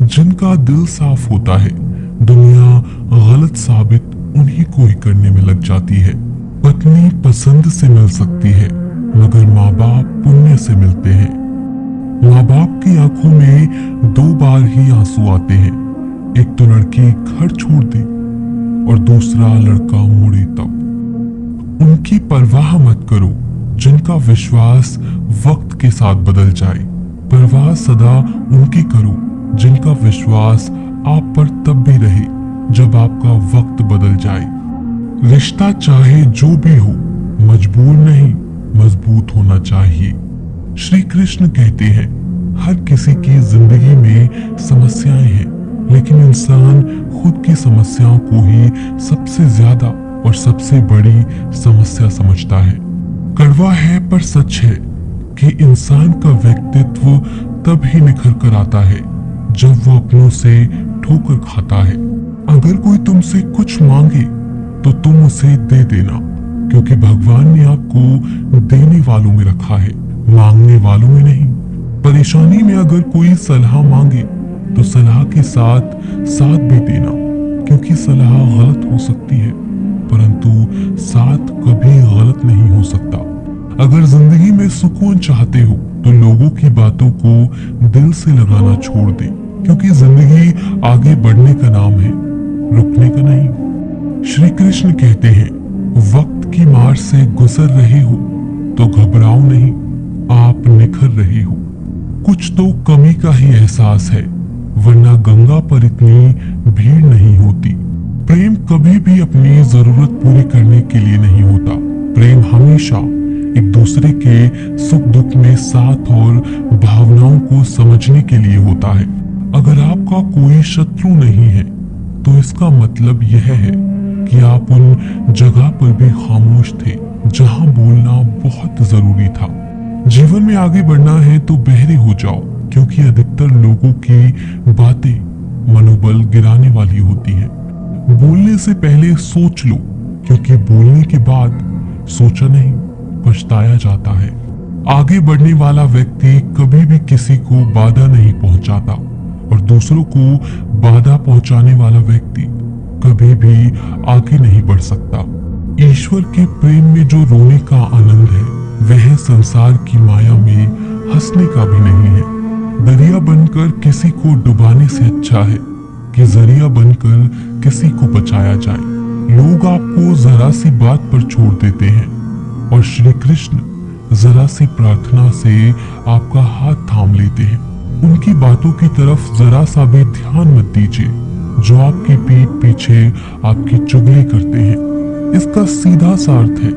जिनका दिल साफ होता है, दुनिया गलत साबित उन्हीं को ही करने में लग जाती है। पत्नी पसंद से मिल सकती है, मगर माँ बाप पुण्य से मिलते हैं। माँ बाप की आंखों में 2 बार ही आंसू आते हैं, एक तो लड़की घर छोड़ दे और दूसरा लड़का मुड़े तब। उनकी परवाह मत करो जिनका विश्वास वक्त के साथ बदल जाए। परवाह सदा उनकी करो जिनका विश्वास आप पर तब भी रहे जब आपका वक्त बदल जाए। रिश्ता चाहे जो भी हो, मजबूर नहीं, मजबूत होना चाहिए। श्री कृष्ण कहते हैं, हर किसी की जिंदगी में समस्याएं हैं, लेकिन इंसान खुद की समस्याओं को ही सबसे ज्यादा और सबसे बड़ी समस्या समझता है। कड़वा है पर सच है कि इंसान का व्यक्तित्व तब ही निखर कर आता है जब वो अपनों से ठोकर खाता है। अगर कोई तुमसे कुछ मांगे तो तुम उसे दे देना, क्योंकि भगवान ने आपको देने वालों में रखा है, मांगने वालों में नहीं। परेशानी में अगर कोई सलाह मांगे तो सलाह के साथ साथ भी देना, क्योंकि सलाह गलत हो सकती है परंतु साथ कभी गलत नहीं हो सकता। अगर जिंदगी में सुकून चाहते हो तो लोगों की बातों को दिल से लगाना छोड़ दे, क्योंकि जिंदगी आगे बढ़ने का नाम है, रुकने का नहीं। श्री कृष्ण कहते हैं, वक्त की मार से गुजर रहे हो तो घबराओ नहीं, आप निखर रहे हो। कुछ तो कमी का ही एहसास है, वरना गंगा पर इतनी भीड़ नहीं होती। प्रेम कभी भी अपनी जरूरत पूरी करने के लिए नहीं होता। प्रेम हमेशा एक दूसरे के सुख दुख में साथ और भावनाओं को समझने के लिए होता है। अगर आपका कोई शत्रु नहीं है तो इसका मतलब यह है कि आप उन जगह पर भी खामोश थे जहां बोलना बहुत जरूरी था। जीवन में आगे बढ़ना है तो बहरे हो जाओ, क्योंकि अधिकतर लोगों की बातें मनोबल गिराने वाली होती हैं। बोलने से पहले सोच लो, क्योंकि बोलने के बाद सोचा नहीं पछताया जाता है। आगे बढ़ने वाला व्यक्ति कभी भी किसी को बाधा नहीं पहुंचाता, और दूसरों को बाधा पहुंचाने वाला व्यक्ति कभी भी आगे नहीं बढ़ सकता। ईश्वर के प्रेम में जो रोने का आनंद है, वह संसार की माया में हंसने का भी नहीं है। दरिया बनकर किसी को डुबाने से अच्छा है कि जरिया बनकर किसी को बचाया जाए। लोग आपको जरा सी बात पर छोड़ देते हैं, और श्री कृष्ण जरा सी प्रार्थना से आपका हाथ थाम लेते हैं। उनकी बातों की तरफ जरा सा भी ध्यान मत दीजिए जो आपकी पीठ पीछे आपकी चुगली करते हैं। इसका सीधा सा अर्थ है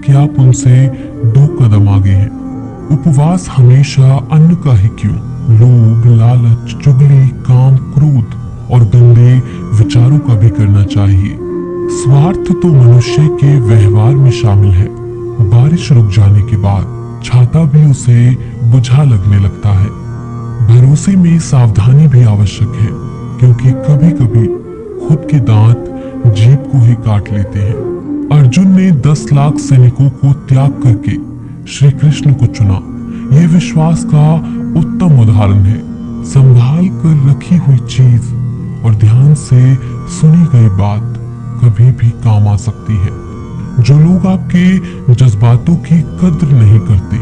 कि आप उनसे 2 कदम आगे हैं। उपवास हमेशा अन्न का ही क्यों, लोभ, लालच, चुगली, काम, क्रोध और गंदे विचारों का भी करना चाहिए। स्वार्थ तो मनुष्य के व्यवहार में शामिल है। बारिश रुक जाने के बाद छाता भी उसे बुझा लगने लगता है। भरोसे में सावधानी भी आवश्यक है, क्योंकि कभी कभी खुद के दांत जीभ को ही काट लेते हैं। अर्जुन ने 10 लाख सैनिकों को त्याग करके श्री कृष्ण को चुना। यह विश्वास का उत्तम उदाहरण है। संभाल कर रखी हुई चीज और ध्यान से सुनी गई बात कभी भी काम आ सकती है। जो लोग आपके जज्बातों की कद्र नहीं करते,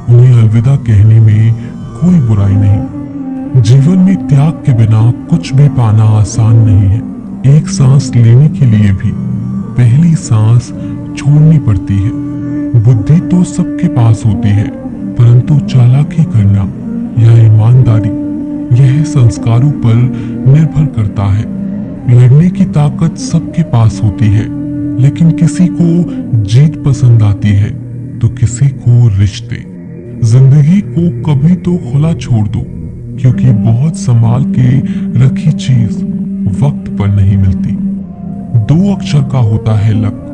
उन्हें अलविदा कहने में कोई बुराई नहीं। जीवन में त्याग के बिना कुछ भी पाना आसान नहीं है। एक सांस लेने के लिए भी पहली सांस छोड़नी पड़ती है। बुद्धि तो सबके पास होती है, परंतु चालाकी करना या ईमानदारी यह संस्कारों पर निर्भर करता है। लड़ने की ताकत सबके पास होती है, लेकिन किसी को जीत पसंद आती है तो किसी को रिश्ते। जिंदगी को कभी तो खुला छोड़ दो, क्योंकि बहुत संभाल के रखी चीज वक्त पर नहीं मिलती। 2 अक्षर का होता है लक,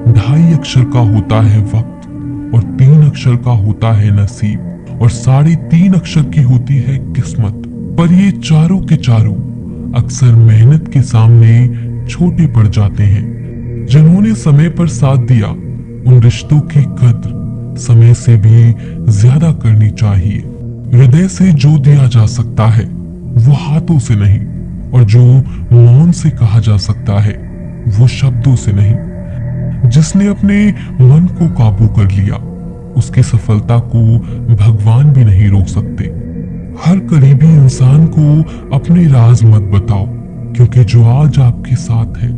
2.5 अक्षर का होता है वक्त, और 3 अक्षर का होता है नसीब, और 3.5 अक्षर की होती है किस्मत। पर ये चारों के चारों अक्सर मेहनत के सामने छोटे पड़ जाते हैं। जिन्होंने समय पर साथ दिया, उन रिश्तों की कद्र समय से भी ज्यादा करनी चाहिए। हृदय से जो दिया जा सकता है, वो हाथों से नहीं, और जो मौन से कहा जा सकता है वो शब्दों से नहीं। जिसने अपने मन को काबू कर लिया, उसकी सफलता को भगवान भी नहीं रोक सकते। हर करीबी इंसान को अपने राज मत बताओ, क्योंकि जो आज आपके साथ है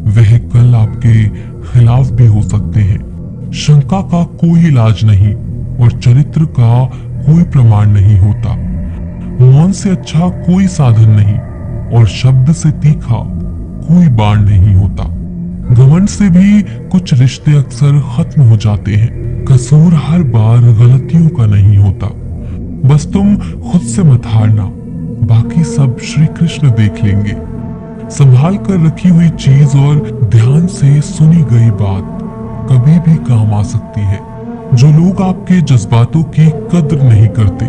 वह कल आपके खिलाफ भी हो सकते हैं। शंका का कोई इलाज नहीं और चरित्र का कोई प्रमाण नहीं होता। मौन से अच्छा कोई साधन नहीं और शब्द से तीखा कोई बाण नहीं होता। घमंड से भी कुछ रिश्ते अक्सर खत्म हो जाते हैं। कसूर हर बार गलतियों का नहीं होता। बस तुम खुद से मत हारना, बाकी सब श्री कृष्ण देख लेंगे। संभाल कर रखी हुई चीज और ध्यान से सुनी गई बात कभी भी काम आ सकती है। जो लोग आपके जज्बातों की कद्र नहीं करते,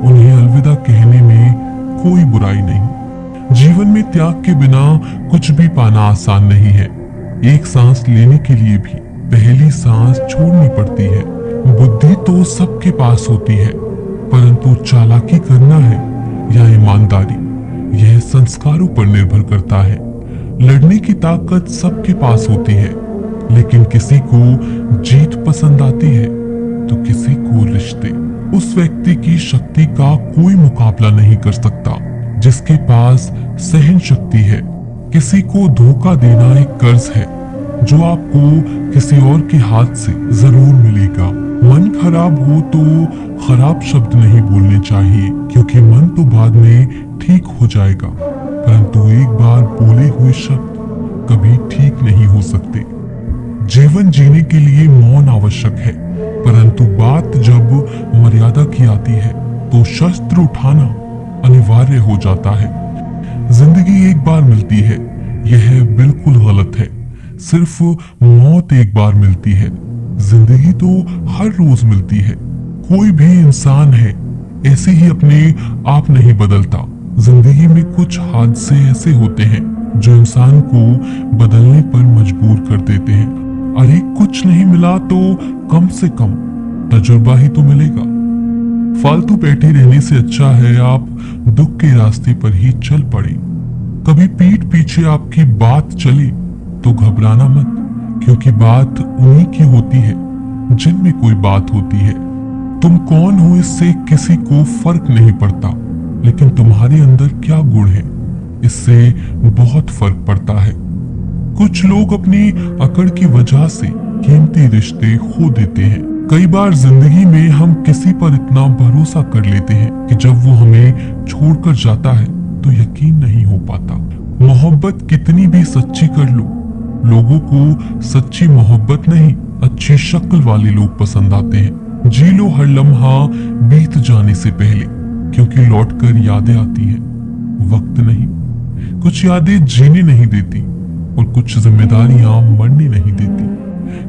उन्हें अलविदा कहने में कोई बुराई नहीं। जीवन में त्याग के बिना कुछ भी पाना आसान नहीं है। एक सांस लेने के लिए भी पहली सांस छोड़नी पड़ती है। बुद्धि तो सबके पास होती है, परंतु चालाकी करना है या ईमानदारी, यह संस्कारों पर निर्भर करता है। लड़ने की ताकत सबके पास होती है, लेकिन किसी को जीत पसंद आती है तो किसी को रिश्ते। उस व्यक्ति की शक्ति का कोई मुकाबला नहीं कर सकता जिसके पास सहन शक्ति है। किसी को धोखा देना एक कर्ज है जो आपको किसी और के हाथ से जरूर मिलेगा। मन खराब हो तो खराब शब्द नहीं बोलने चाहिए, क्योंकि मन तो बाद में ठीक हो जाएगा, परंतु एक बार बोले हुए शब्द कभी ठीक नहीं हो सकते। जीवन जीने के लिए मौन आवश्यक है, परंतु बात जब मर्यादा की आती है तो शस्त्र उठाना अनिवार्य हो जाता है। जिंदगी एक बार मिलती है, यह बिल्कुल गलत है। सिर्फ मौत एक बार मिलती है, जिंदगी तो हर रोज मिलती है। कोई भी इंसान है ऐसे ही अपने आप नहीं बदलता। जिंदगी में कुछ हादसे ऐसे होते हैं जो इंसान को बदलने पर मजबूर कर देते हैं। अरे कुछ नहीं मिला तो कम से कम तजुर्बा ही तो मिलेगा। फालतू बैठे रहने से अच्छा है आप दुख के रास्ते पर ही चल पड़े। कभी पीठ पीछे आपकी बात चले तो घबराना मत, क्योंकि बात उन्हीं की होती है जिनमें कोई बात होती है। तुम कौन हो इससे किसी को फर्क नहीं पड़ता, लेकिन तुम्हारे अंदर क्या गुण है इससे बहुत फर्क पड़ता है। कुछ लोग अपनी अकड़ की वजह से कीमती रिश्ते खो देते हैं। कई बार जिंदगी में हम किसी पर इतना भरोसा कर लेते हैं कि जब वो हमें छोड़कर जाता है तो यकीन नहीं हो पाता। मोहब्बत कितनी भी सच्ची कर लो, लोगों को सच्ची मोहब्बत नहीं अच्छी शक्ल वाले लोग पसंद आते हैं। जी लो हर लम्हा बीत जाने से पहले, क्योंकि लौटकर यादें आती हैं, वक्त नहीं। कुछ यादें जीने नहीं देती और कुछ जिम्मेदारियां मरने नहीं देती।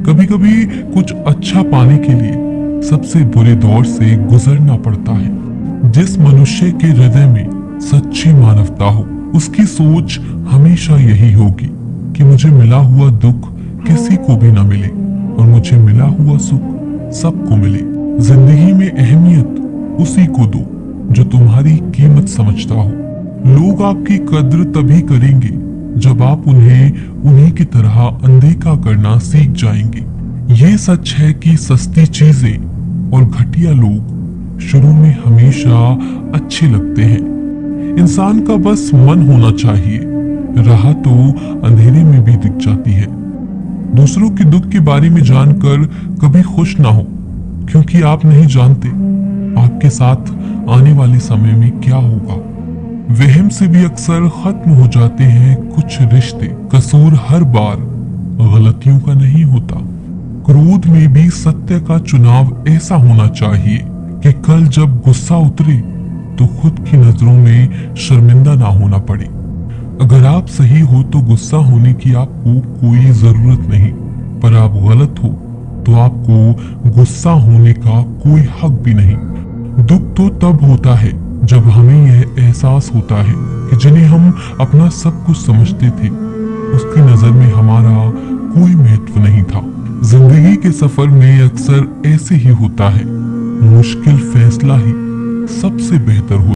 कभी कभी कुछ अच्छा पाने के लिए सबसे बुरे दौर से गुजरना पड़ता है। जिस मनुष्य के हृदय में सच्ची मानवता हो, उसकी सोच हमेशा यही होगी कि मुझे मिला हुआ दुख किसी को भी न मिले और मुझे मिला हुआ सुख सबको मिले। जिंदगी में अहमियत उसी को दो जो तुम्हारी कीमत समझता हो। लोग आपकी कद्र तभी करेंगे जब आप उन्हें उन्हीं की तरह अनदेखा करना सीख जाएंगे। ये सच है कि सस्ती चीजें और घटिया लोग शुरू में हमेशा अच्छे लगते हैं। इंसान का बस मन होना चाहिए, राह तो अंधेरे में भी दिख जाती है। दूसरों के दुख के बारे में जानकर कभी खुश ना हो, क्योंकि आप नहीं जानते आपके साथ आने वाले समय में क्या होगा। वहम से भी अक्सर खत्म हो जाते हैं कुछ रिश्ते। कसूर हर बार गलतियों का नहीं होता। क्रोध में भी सत्य का चुनाव ऐसा होना चाहिए कि कल जब गुस्सा उतरे तो खुद की नजरों में शर्मिंदा ना होना पड़े। अगर आप सही हो तो गुस्सा होने की आपको कोई जरूरत नहीं, पर आप गलत हो तो आपको गुस्सा होने का कोई हक भी नहीं। दुख तो तब होता है जब हमें यह एहसास होता है कि जिन्हें हम अपना सब कुछ समझते थे, उसकी नजर में हमारा कोई महत्व नहीं था। जिंदगी के सफर में अक्सर ऐसे ही होता है, मुश्किल फैसला ही सबसे बेहतर होता है।